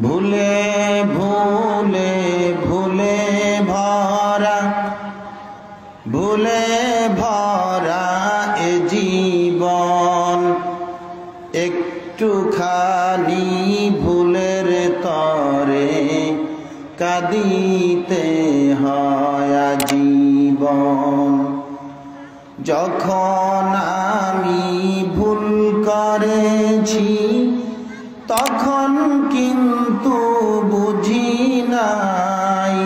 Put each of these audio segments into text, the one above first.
ভুলে ভুলে ভুলে ভরা, ভুলে ভরা এ জীবন, একটুখানি ভুলের তরে কাঁদিতে হয় জীবন। যখন আমি ভুল করেছি তখন কিন্তু বুঝি নাই,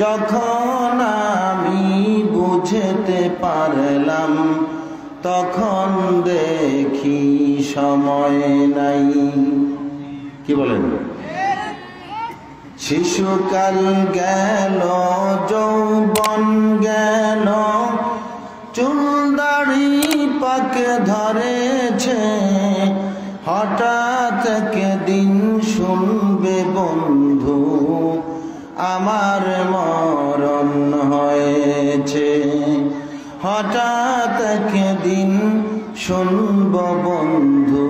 যখন আমি বুঝতে পারলাম তখন দেখি সময় নাই। কি বলেন? শিশুকাল গেল, যৌবন গেল, চুল দাড়ি পাকে ধরেছে, হঠাৎ একদিন শুনবে বন্ধু আমার মরণ হয়েছে। হঠাৎ একদিন শুনব বন্ধু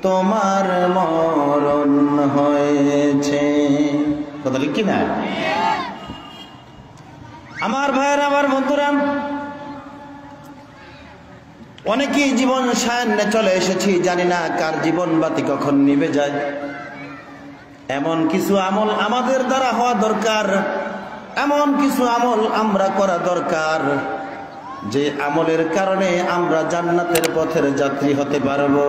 তোমার মরণ হয়েছে। কথা ঠিক কিনা? আমার ভাইয়েরা, আমার বন্ধুরা, অনেকেই জীবন সায়ান্নে চলে এসেছি, জানি না কার জীবন বাতি কখন নিভে যায়। এমন কিছু আমল আমাদের দ্বারা হওয়া দরকার, এমন কিছু আমল আমরা করা দরকার যে আমলের কারণে আমরা জান্নাতের পথের যাত্রী হতে পারবো।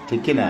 ঠিক কিনা?